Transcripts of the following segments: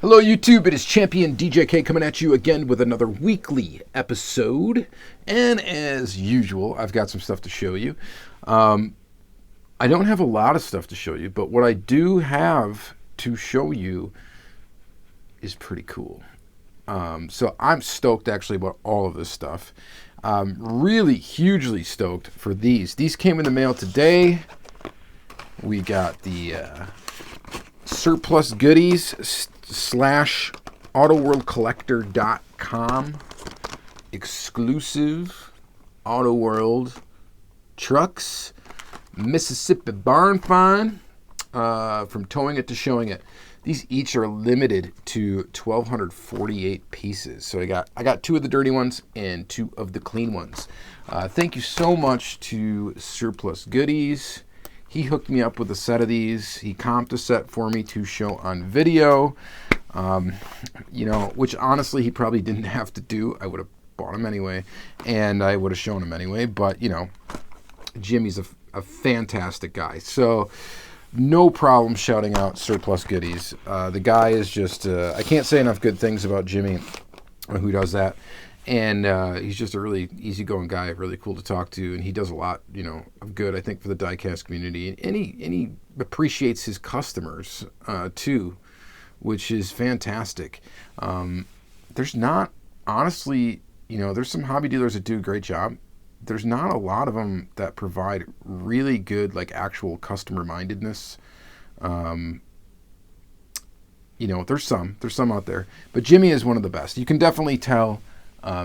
Hello YouTube, it is Championdjk coming at you again with another weekly episode. And as usual, I've got some stuff to show you. I don't have a lot of stuff to show you, but what I do have to show you is pretty cool. So I'm stoked actually about all of this stuff. Really hugely stoked for these. These came in the mail today. We got the surplus goodies / autoworldcollector.com exclusive Auto World trucks, Mississippi barn find, from towing it to showing it. These each are limited to 1,248 pieces. So I got 2 of the dirty ones and 2 of the clean ones. Thank you so much to Surplus Goodies. He hooked me up with a set of these. He comped a set for me to show on video, which honestly he probably didn't have to do. I would have bought him anyway, and I would have shown him anyway. But, Jimmy's a fantastic guy. So no problem shouting out Surplus Goodies. The guy is just, I can't say enough good things about Jimmy, who does that. And he's just a really easygoing guy, really cool to talk to, and he does a lot, of good, I think, for the Diecast community. And he appreciates his customers too, which is fantastic. There's not, honestly, there's some hobby dealers that do a great job. There's not a lot of them that provide really good, like, actual customer mindedness. There's some out there, but Jimmy is one of the best. You can definitely tell.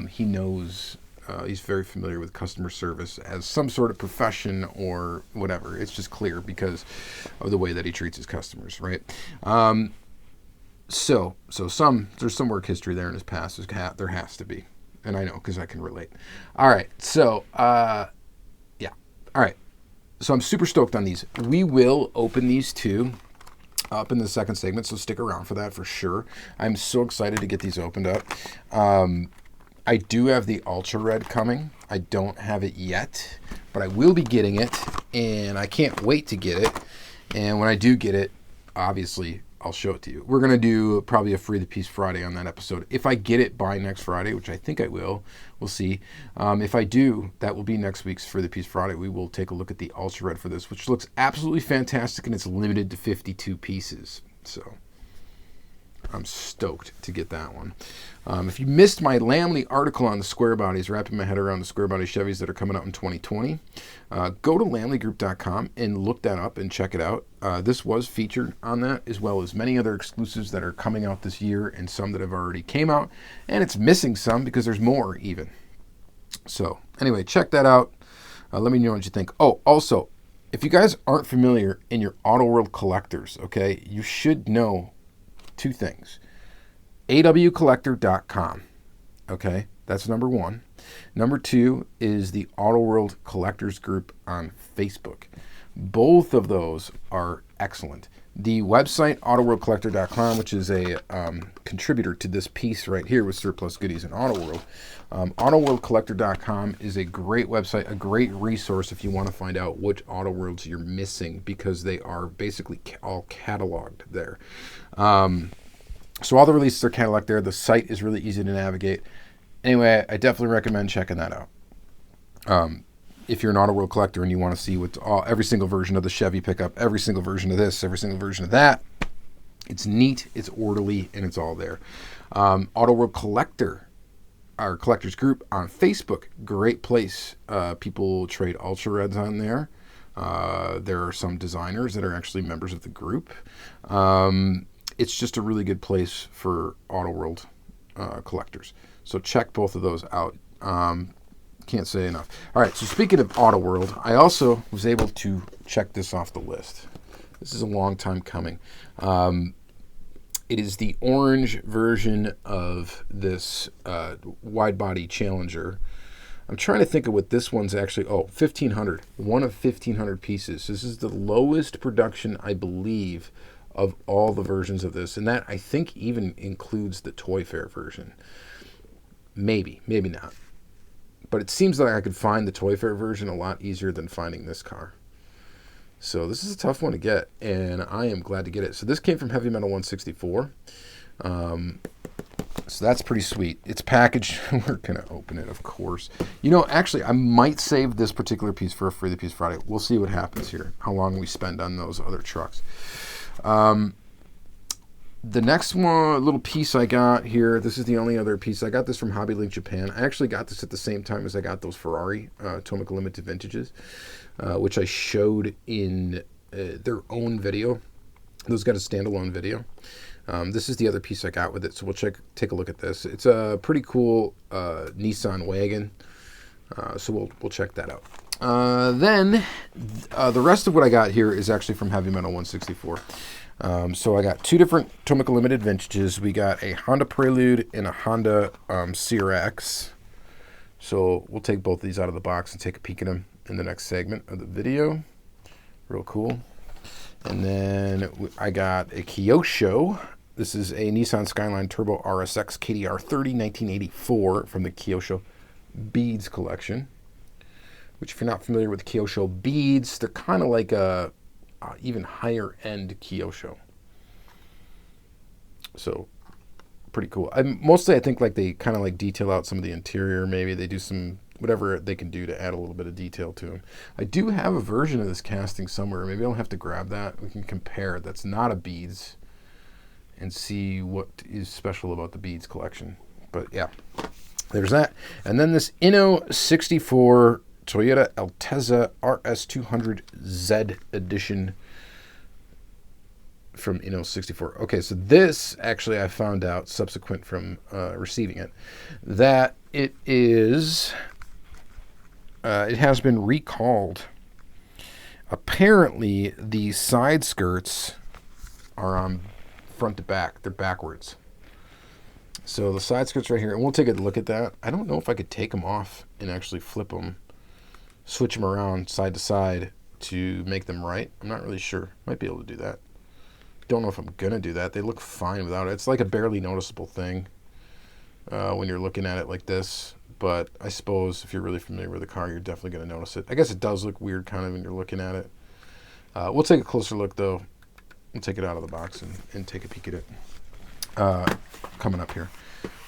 He knows, he's very familiar with customer service as some sort of profession or whatever. It's just clear because of the way that he treats his customers, right? So there's some work history there in his past. There has to be, and I know because I can relate. All right, so All right, so I'm super stoked on these. We will open these two up in the second segment, so stick around for that for sure. I'm so excited to get these opened up. I do have the Ultra Red coming. I don't have it yet, but I will be getting it, and I can't wait to get it. And when I do get it, obviously, I'll show it to you. We're going to do probably a Free the Piece Friday on that episode. If I get it by next Friday, which I think I will, we'll see. If I do, that will be next week's Free the Piece Friday. We will take a look at the Ultra Red for this, which looks absolutely fantastic, and it's limited to 52 pieces. So I'm stoked to get that one. If you missed my Lamley article on the square bodies, wrapping my head around the square body Chevys that are coming out in 2020, go to lamleygroup.com and look that up and check it out. This was featured on that, as well as many other exclusives that are coming out this year and some that have already came out. And it's missing some because there's more even. So anyway, check that out. Let me know what you think. Oh, also, if you guys aren't familiar in your Auto World collectors, okay, you should know 2 things. awcollector.com. Okay, that's number 1. Number 2 is the Auto World Collectors group on Facebook. Both of those are excellent. The website, autoworldcollector.com, which is a contributor to this piece right here with Surplus Goodies and Auto World. Autoworldcollector.com is a great website, a great resource if you want to find out which Auto Worlds you're missing, because they are basically all cataloged there. So all the releases are cataloged there. The site is really easy to navigate. Anyway, I definitely recommend checking that out. If you're an Auto World collector and you want to see every single version of the Chevy pickup, every single version of this, every single version of that, it's neat, it's orderly, and it's all there. Auto World Collector, our collectors group on Facebook, great place. People trade Ultra Reds on there. There are some designers that are actually members of the group. It's just a really good place for Auto World collectors. So check both of those out. Can't say enough. All right, so speaking of Auto World, I also was able to check this off the list. This is a long time coming. It is the orange version of this wide-body Challenger. I'm trying to think of what this one's actually... 1,500. One of 1,500 pieces. This is the lowest production, I believe, of all the versions of this. And that, I think, even includes the Toy Fair version. Maybe not. But it seems like I could find the Toy Fair version a lot easier than finding this car. So this is a tough one to get, and I am glad to get it. So this came from Heavy Metal 164. So that's pretty sweet. It's packaged. We're going to open it, of course. You know, actually, I might save this particular piece for a Free the Piece Friday. We'll see what happens here, how long we spend on those other trucks. The next one, little piece I got here, this is the only other piece. I got this from Hobby Link Japan. I actually got this at the same time as I got those Ferrari Tomica Limited Vintages, which I showed in their own video. Those got a standalone video. This is the other piece I got with it, so we'll take a look at this. It's a pretty cool Nissan wagon, so we'll check that out. Then the rest of what I got here is actually from Heavy Metal 164. So I got two different Tomica Limited Vintages. We got a Honda Prelude and a Honda CRX. So we'll take both of these out of the box and take a peek at them in the next segment of the video. Real cool. And then I got a Kyosho. This is a Nissan Skyline Turbo RSX KDR 30 1984 from the Kyosho Beads collection. Which, if you're not familiar with Kyosho Beads, they're kind of like a even higher end Kyosho. So pretty cool. Mostly I think like they kind of like detail out some of the interior. Maybe they do some whatever they can do to add a little bit of detail to them. I do have a version of this casting somewhere. Maybe I'll have to grab that. We can compare. That's not a Beads and see what is special about the Beads collection. But yeah, there's that. And then this Inno 64 Toyota Teza RS200Z edition from Inno 64. Okay, so this actually I found out subsequent from receiving it that it is it has been recalled. Apparently the side skirts are on front to back. They're backwards. So the side skirts right here, and we'll take a look at that. I don't know if I could take them off and actually flip them, switch them around side to side to make them right. I'm not really sure. Might be able to do that. Don't know if I'm going to do that. They look fine without it. It's like a barely noticeable thing when you're looking at it like this. But I suppose if you're really familiar with the car, you're definitely going to notice it. I guess it does look weird kind of when you're looking at it. We'll take a closer look, though. We'll take it out of the box and take a peek at it coming up here.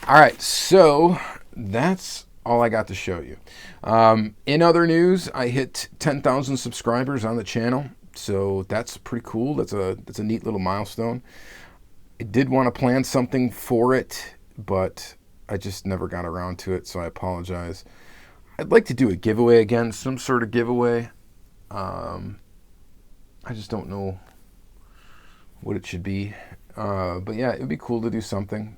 All right, so that's all I got to show you. In other news, I hit 10,000 subscribers on the channel, so that's pretty cool. That's a neat little milestone. I did want to plan something for it, but I just never got around to it, so I apologize. I'd like to do a giveaway again, some sort of giveaway. I just don't know what it should be. But yeah, it'd be cool to do something.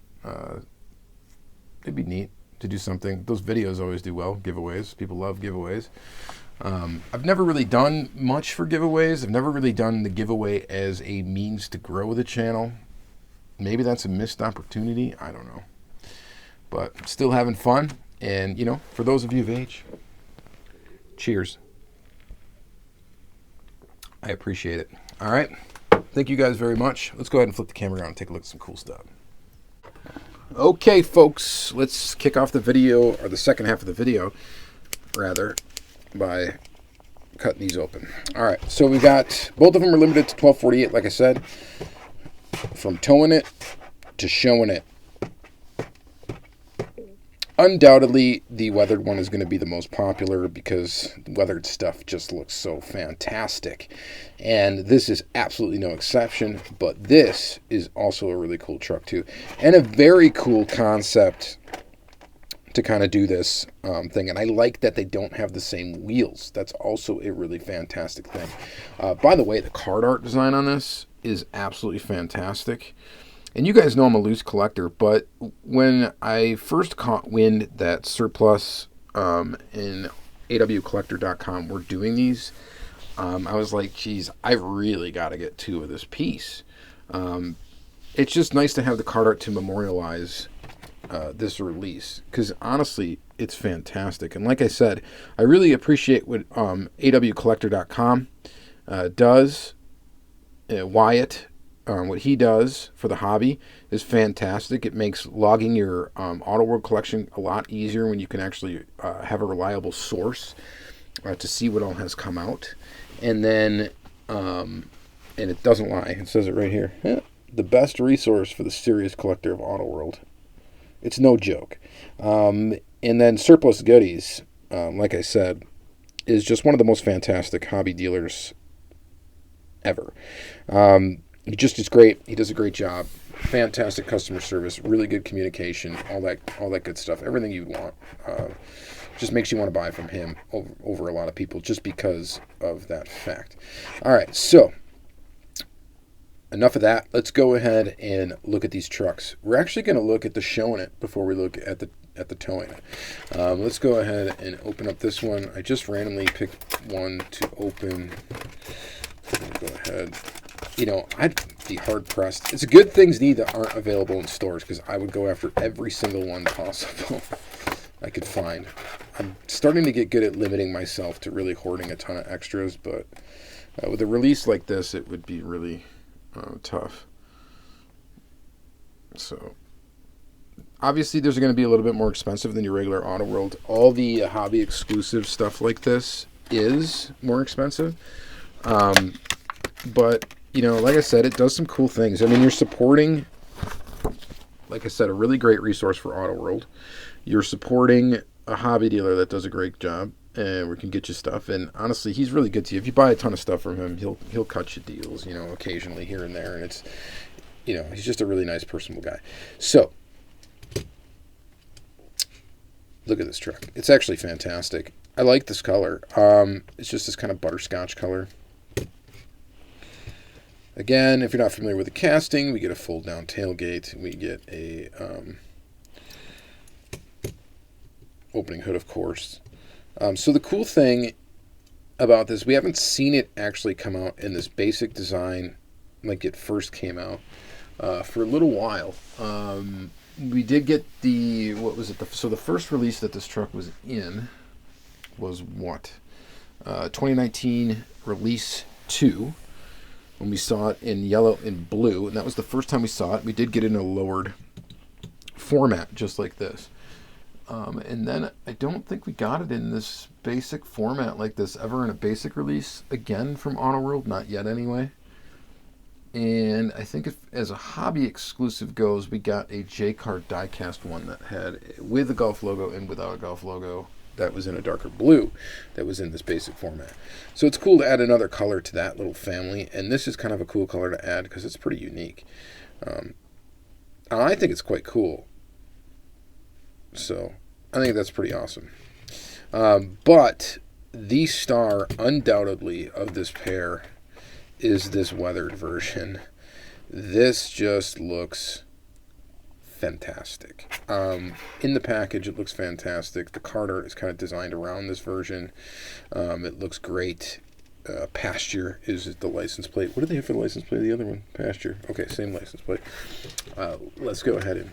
It'd be neat to do something. Those videos always do well, giveaways. People love giveaways. I've never really done much for giveaways. I've never really done the giveaway as a means to grow the channel. Maybe that's a missed opportunity. I don't know. But still having fun. And, you know, for those of you of age, cheers. I appreciate it. All right. Thank you guys very much. Let's go ahead and flip the camera around and take a look at some cool stuff. Okay, folks, let's kick off the video, or the second half of the video, rather, by cutting these open. All right, so we got, both of them are limited to 1248, like I said, from towing it to showing it. Undoubtedly, the weathered one is going to be the most popular because weathered stuff just looks so fantastic. And this is absolutely no exception, but this is also a really cool truck too. And a very cool concept to kind of do this thing. And I like that they don't have the same wheels. That's also a really fantastic thing. By the way, the card art design on this is absolutely fantastic. And you guys know I'm a loose collector, but when I first caught wind that Surplus and awcollector.com were doing these, I was like, geez, I really got to get two of this piece. It's just nice to have the card art to memorialize this release, because honestly, it's fantastic. And like I said, I really appreciate what awcollector.com does. Wyatt, what he does for the hobby is fantastic. It makes logging your Auto World collection a lot easier when you can actually have a reliable source to see what all has come out. And then, and it doesn't lie. It says it right here. the best resource for the serious collector of Auto World. It's no joke. And then Surplus Goodies, like I said, is just one of the most fantastic hobby dealers ever. He just is great. He does a great job. Fantastic customer service, really good communication, all that good stuff. Everything you want. Just makes you want to buy from him over a lot of people just because of that fact. All right, so enough of that. Let's go ahead and look at these trucks. We're actually going to look at the showing it before we look at the towing it. Let's go ahead and open up this one. I just randomly picked one to open. Go ahead. You know, I'd be hard-pressed. It's a good things that aren't available in stores, because I would go after every single one possible I could find. I'm starting to get good at limiting myself to really hoarding a ton of extras, but with a release like this, it would be really tough. So, obviously, there's going to be a little bit more expensive than your regular Auto World. All the hobby exclusive stuff like this is more expensive. But, you know, like I said, it does some cool things. I mean, you're supporting, like I said, a really great resource for Auto World. You're supporting a hobby dealer that does a great job and we can get you stuff. And honestly, he's really good to you. If you buy a ton of stuff from him, he'll cut you deals, you know, occasionally here and there. And it's, you know, he's just a really nice, personable guy. So, look at this truck. It's actually fantastic. I like this color. It's just this kind of butterscotch color. Again, if you're not familiar with the casting, we get a fold-down tailgate. We get a opening hood, of course. So the cool thing about this, we haven't seen it actually come out in this basic design like it first came out for a little while. We did get the, what was it? So the first release that this truck was in was what? 2019 release 2. When we saw it in yellow and blue, and that was the first time we saw it. We did get it in a lowered format, just like this. And then I don't think we got it in this basic format like this ever in a basic release again from Auto World, not yet anyway. And I think as a hobby exclusive goes, we got a J-Car diecast one that had with a Golf logo and without a Golf logo. That was in a darker blue that was in this basic format. So it's cool to add another color to that little family, and this is kind of a cool color to add because it's pretty unique. I think it's quite cool. So I think that's pretty awesome. But the star undoubtedly of this pair is this weathered version. This just looks fantastic. In the package, it looks fantastic. The card art is kind of designed around this version. It looks great. Pasture is the license plate. What did they have for the license plate of the other one? Pasture. Okay, same license plate. Let's go ahead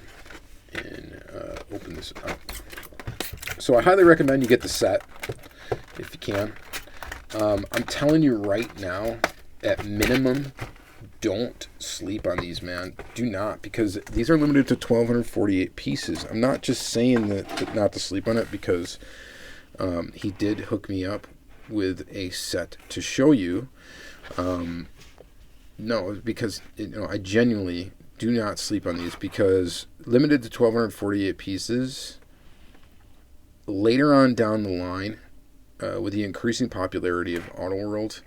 and open this up. So I highly recommend you get the set if you can. I'm telling you right now, at minimum, don't sleep on these, man. Do not, because these are limited to 1,248 pieces. I'm not just saying that not to sleep on it because he did hook me up with a set to show you. No, because I genuinely do not sleep on these, because limited to 1,248 pieces. Later on down the line, with the increasing popularity of Auto World,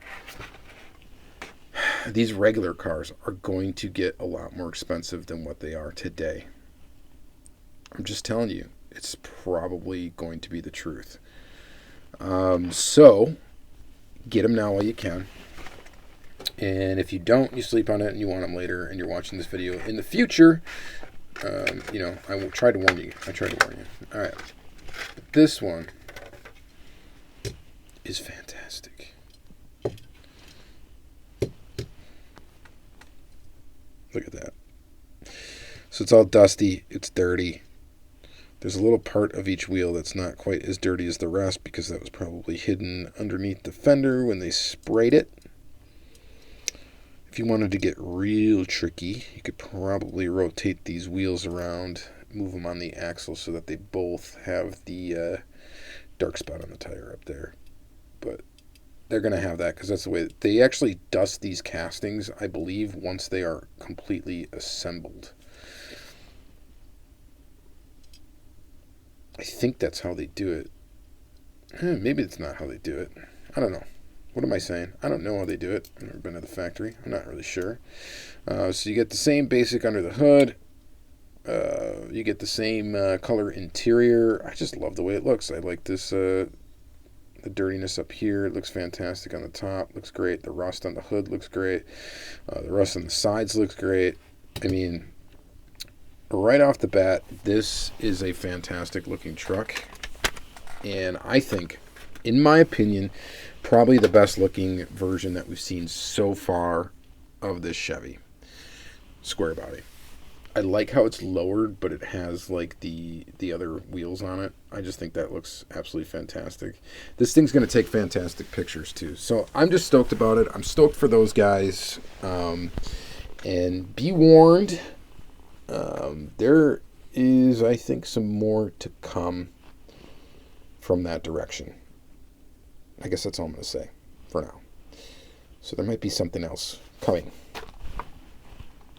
these regular cars are going to get a lot more expensive than what they are today. I'm just telling you, it's probably going to be the truth. So, get them now while you can. And if you don't, you sleep on it and you want them later and you're watching this video in the future, I will try to warn you. All right. But this one is fantastic. Look at that. So it's all dusty. It's dirty. There's a little part of each wheel that's not quite as dirty as the rest because that was probably hidden underneath the fender when they sprayed it. If you wanted to get real tricky, you could probably rotate these wheels around, move them on the axle so that they both have the dark spot on the tire up there. But they're going to have that because that's the way they actually dust these castings, I believe, once they are completely assembled. I think that's how they do it. Maybe it's not how they do it. I don't know. What am I saying? I don't know how they do it. I've never been to the factory. I'm not really sure. So you get the same basic under the hood. You get the same color interior. I just love the way it looks. I like this, the dirtiness up here. It looks fantastic on the top. Looks great. The rust on the hood looks great. The rust on the sides looks great. I mean, right off the bat, this is a fantastic looking truck. And I think, in my opinion, probably the best looking version that we've seen so far of this Chevy. Square body. I like how it's lowered, but it has like the other wheels on it. I just think that looks absolutely fantastic. This thing's going to take fantastic pictures too. So I'm just stoked about it. I'm stoked for those guys. And be warned, there is, I think, some more to come from that direction. I guess that's all I'm going to say for now. So there might be something else coming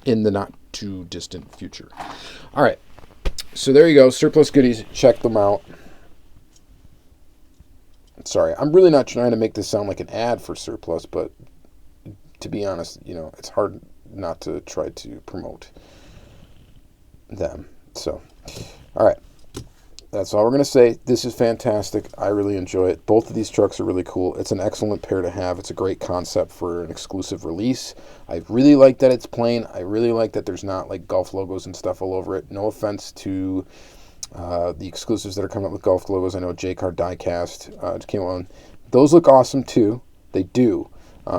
in the not too distant future. All right. So there you go. Surplus goodies. Check them out. Sorry, I'm really not trying to make this sound like an ad for Surplus, but to be honest, you know, it's hard not to try to promote them. So, all right. That's all we're going to say. This is fantastic. I really enjoy it. Both of these trucks are really cool. It's an excellent pair to have. It's a great concept for an exclusive release. I really like that it's plain. I really like that there's not like Golf logos and stuff all over it. No offense to the exclusives that are coming up with Golf logos. I know J-Car Diecast came on. Those look awesome too. They do.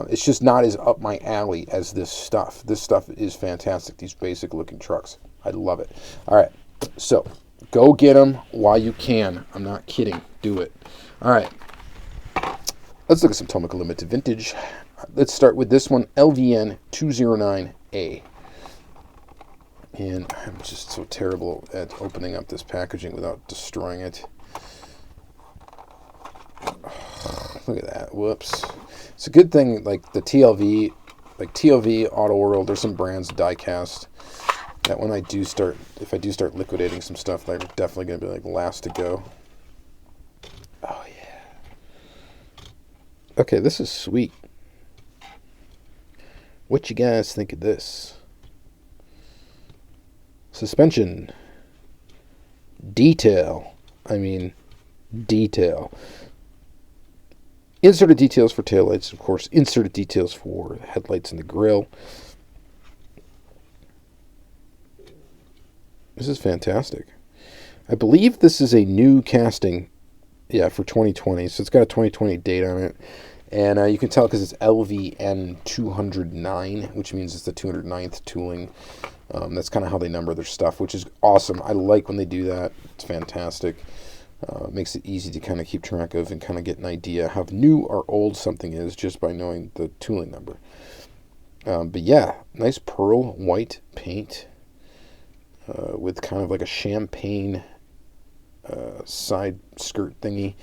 It's just not as up my alley as this stuff. This stuff is fantastic. These basic looking trucks. I love it. All right. So go get them while you can. I'm not kidding. Do it. All right. Let's look at some Tomica Limited Vintage. Let's start with this one, LVN 209A. And I'm just so terrible at opening up this packaging without destroying it. Look at that. Whoops. It's a good thing, like the TLV, like TLV, Auto World, there's some brands, Diecast, that when I do start, if I do start liquidating some stuff, they're definitely going to be like last to go. Oh, yeah. Okay, this is sweet. What you guys think of this? Suspension. Detail. I mean, detail. Inserted details for taillights, of course. Inserted details for headlights and the grille. This is fantastic. I believe this is a new casting, for 2020. So it's got a 2020 date on it. And you can tell because it's LVN 209, which means it's the 209th tooling. That's kind of how they number their stuff, which is awesome. I like when they do that. It's fantastic. Makes it easy to kind of keep track of and kind of get an idea how new or old something is just by knowing the tooling number. But yeah, nice pearl white paint with kind of like a champagne side skirt thingy.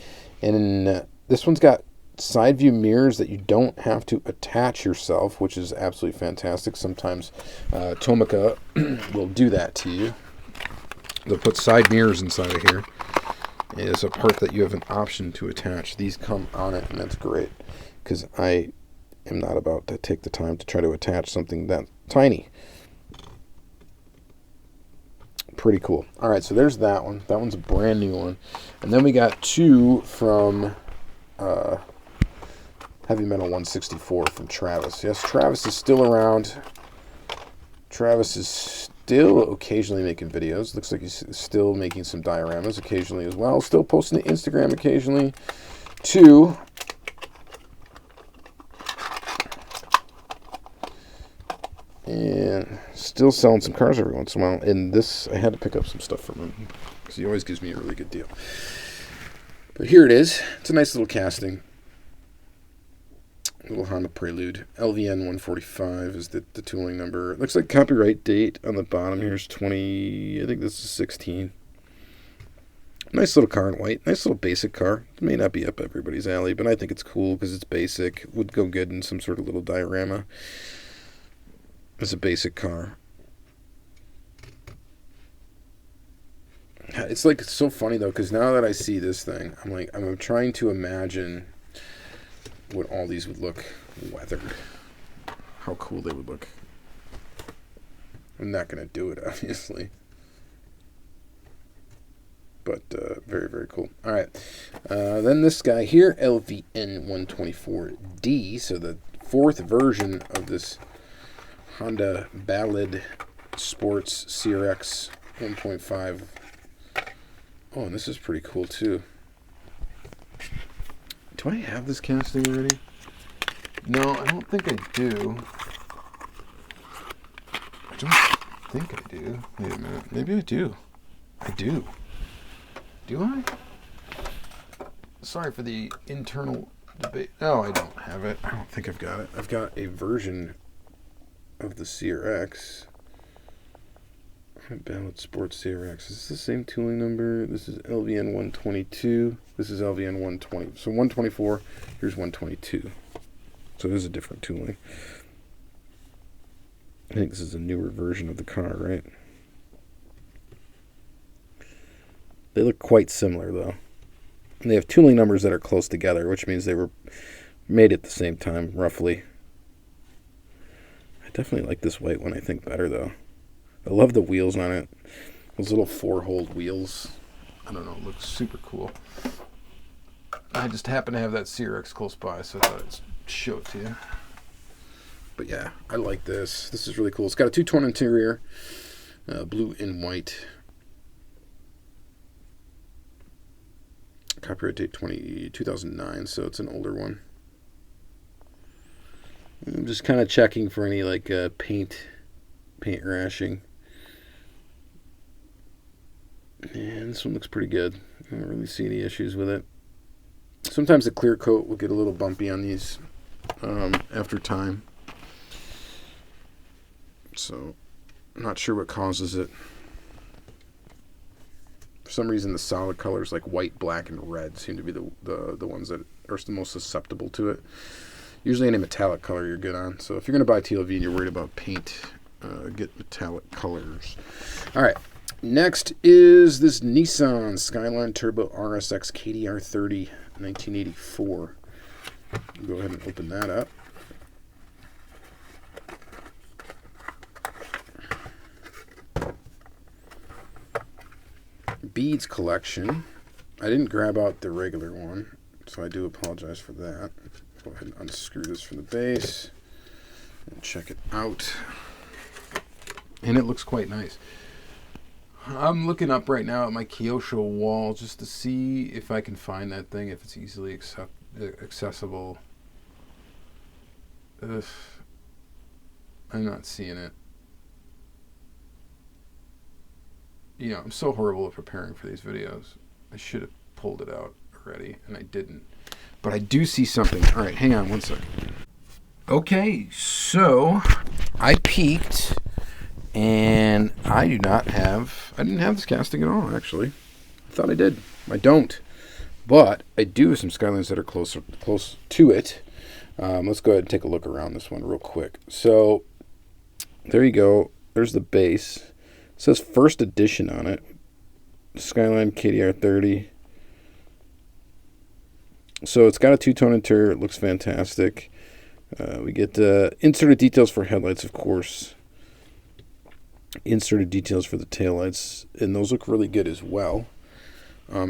And this one's got side view mirrors that you don't have to attach yourself, which is absolutely fantastic. Sometimes Tomica will do that to you. They'll put side mirrors inside of here. It's a part that you have an option to attach. These come on it, and that's great because I am not about to take the time to try to attach something that tiny. Pretty cool. All right, so there's that one. That one's a brand new one. And then we got two from Heavy Metal 164 from Travis. Yes, Travis is still around. Travis is still occasionally making videos. Looks like he's still making some dioramas occasionally as well. Still posting to Instagram occasionally too. And still selling some cars every once in a while. And this, I had to pick up some stuff from him because he always gives me a really good deal. But here it is. It's a nice little casting. Little Honda Prelude. LVN 145 is the tooling number. It looks like copyright date on the bottom here is 20, I think this is 16. Nice little car in white. Nice little basic car. It may not be up everybody's alley, but I think it's cool because it's basic. It would go good in some sort of little diorama. It's a basic car. It's like it's so funny though, because now that I see this thing, I'm trying to imagine what all these would look weathered. How cool they would look. I'm not gonna do it, obviously, but very, very cool. All right, then this guy here, LVN 124D. So the fourth version of this Honda Ballad Sports CRX 1.5. Oh, and this is pretty cool too. Do I have this casting already? No, I don't think I do. I don't think I do. Wait a minute. Maybe I do. I do. Do I? Sorry for the internal debate. No, I don't have it. I don't think I've got it. I've got a version of the CRX. Ballad Sports CRX. Is this the same tooling number? This is LVN 122. This is LVN 120. So 124. Here's 122. So it is a different tooling. I think this is a newer version of the car, right? They look quite similar, though. And they have tooling numbers that are close together, which means they were made at the same time, roughly. I definitely like this white one, I think, better, though. I love the wheels on it. Those little 4-hole wheels. I don't know, it looks super cool. I just happen to have that CRX close by, so I thought I'd show it to you. But yeah, I like this. This is really cool. It's got a two-tone interior, blue and white. Copyright date 2009, so it's an older one. I'm just kind of checking for any like paint rashing. And this one looks pretty good. I don't really see any issues with it. Sometimes the clear coat will get a little bumpy on these after time. So, I'm not sure what causes it. For some reason, the solid colors like white, black, and red seem to be the ones that are the most susceptible to it. Usually any metallic color you're good on. So if you're going to buy TLV and you're worried about paint, get metallic colors. All right. Next is this Nissan Skyline Turbo RSX KDR 30 1984. Go ahead and open that up. Beads collection. I didn't grab out the regular one, so I do apologize for that. Go ahead and unscrew this from the base and check it out. And it looks quite nice. I'm looking up right now at my Kyosho wall just to see if I can find that thing, if it's easily accessible. I'm not seeing it. You know, I'm so horrible at preparing for these videos. I should have pulled it out already, and I didn't. But I do see something. All right, hang on one second. Okay, so I peeked. And I didn't have this casting at all, actually. I thought I did. I don't. But I do have some Skylines that are close to it. Let's go ahead and take a look around this one real quick. So, there you go. There's the base. It says first edition on it. Skyline KDR 30. So, it's got a two-tone interior. It looks fantastic. We get inserted details for headlights, of course. Inserted details for the taillights, and those look really good as well.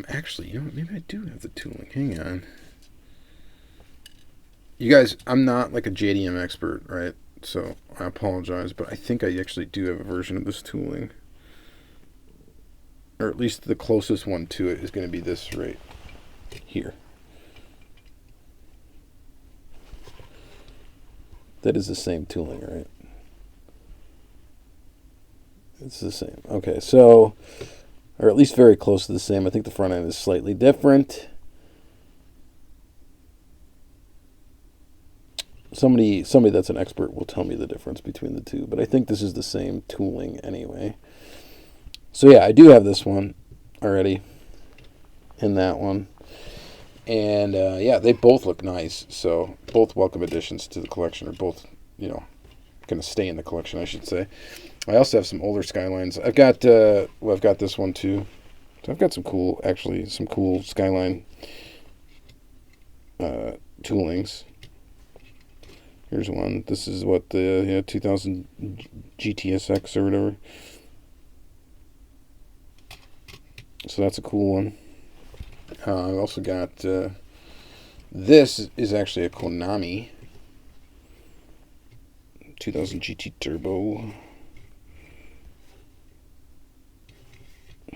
Actually, you know what? Maybe I do have the tooling. Hang on. You guys, I'm not like a JDM expert, right? So I apologize, but I think I actually do have a version of this tooling. Or at least the closest one to it is going to be this right here. That is the same tooling, right? It's the same. Okay, so, or at least very close to the same. I think the front end is slightly different. Somebody that's an expert will tell me the difference between the two, but I think this is the same tooling anyway. So yeah, I do have this one already. and that one. And yeah, they both look nice. So both welcome additions to the collection, or both, you know, going to stay in the collection, I should say. I also have some older Skylines. I've got I've got this one too. So I've got some cool Skyline toolings. Here's one. This is what the 2000 GTSX or whatever. So that's a cool one. I've also got this is actually a Konami 2000 GT Turbo.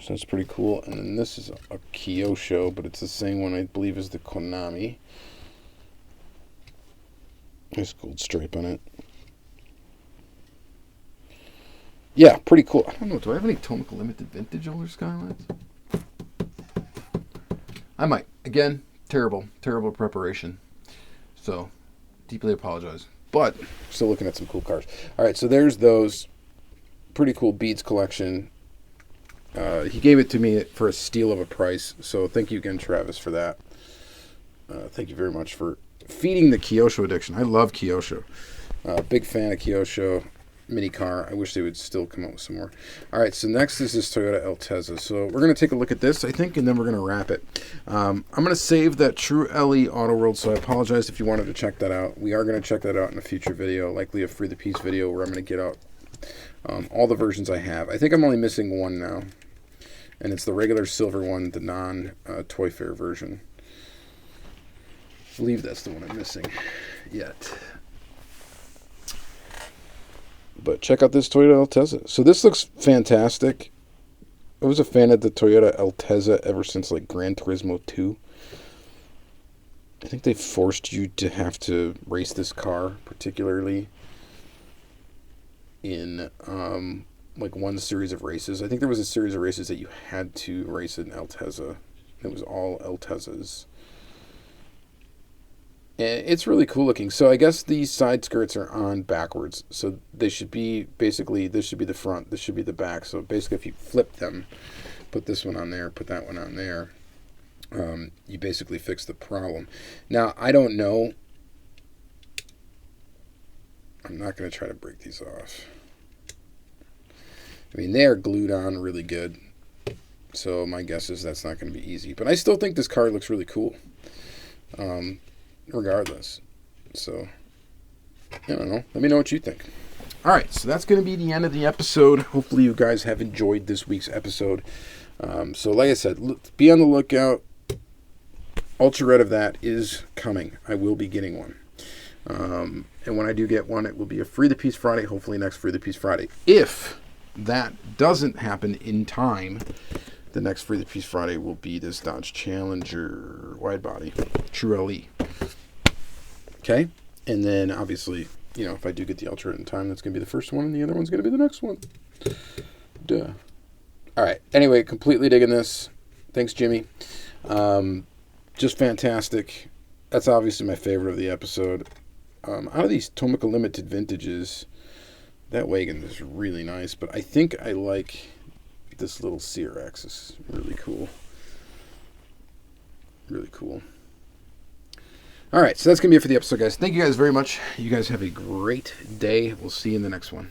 So that's pretty cool. And then this is a Kyosho, but it's the same one I believe as the Konami. Nice gold stripe on it. Yeah, pretty cool. I don't know. Do I have any Tomica Limited Vintage older Skylines? I might. Again, terrible preparation. So, deeply apologize. But, still looking at some cool cars. All right, so there's those. Pretty cool beads collection. He gave it to me for a steal of a price. So, thank you again, Travis, for that. Thank you very much for feeding the Kyosho addiction. I love Kyosho. Big fan of Kyosho mini car. I wish they would still come up with some more. All right, so next is this Toyota Teza. So we're going to take a look at this, I think, and then we're going to wrap it. I'm going to save that True LE Auto World, so I apologize if you wanted to check that out. We are going to check that out in a future video, likely a Free the Piece video, where I'm going to get out all the versions I have. I think I'm only missing one now, and it's the regular silver one, the non-Toy Fair version. I believe that's the one I'm missing yet. But check out this Toyota Teza. So this looks fantastic. I was a fan of the Toyota Teza ever since like Gran Turismo 2. I think they forced you to have to race this car, particularly in like one series of races. I think there was a series of races that you had to race in Teza. It was all Tezas. And it's really cool looking. So I guess these side skirts are on backwards. So they should be, basically, this should be the front, this should be the back. So basically if you flip them, put this one on there, put that one on there, you basically fix the problem. Now, I don't know. I'm not going to try to break these off. I mean, they are glued on really good. So my guess is that's not going to be easy. But I still think this car looks really cool. Regardless. So, I don't know. Let me know what you think. All right, so that's going to be the end of the episode. Hopefully you guys have enjoyed this week's episode. So like I said, be on the lookout. Ultra Red of that is coming. I will be getting one. And when I do get one, it will be a Free the Piece Friday, hopefully next Free the Piece Friday. If that doesn't happen in time, the next Free the Piece Friday will be this Dodge Challenger wide body, True LE. Okay, and then obviously, you know, if I do get the Ultra in time, that's going to be the first one, and the other one's going to be the next one. Duh. All right, anyway, completely digging this. Thanks, Jimmy. Just fantastic. That's obviously my favorite of the episode. Out of these Tomica Limited Vintages, that wagon is really nice, but I think I like this little CRX. It's really cool. Really cool. All right, so that's going to be it for the episode, guys. Thank you guys very much. You guys have a great day. We'll see you in the next one.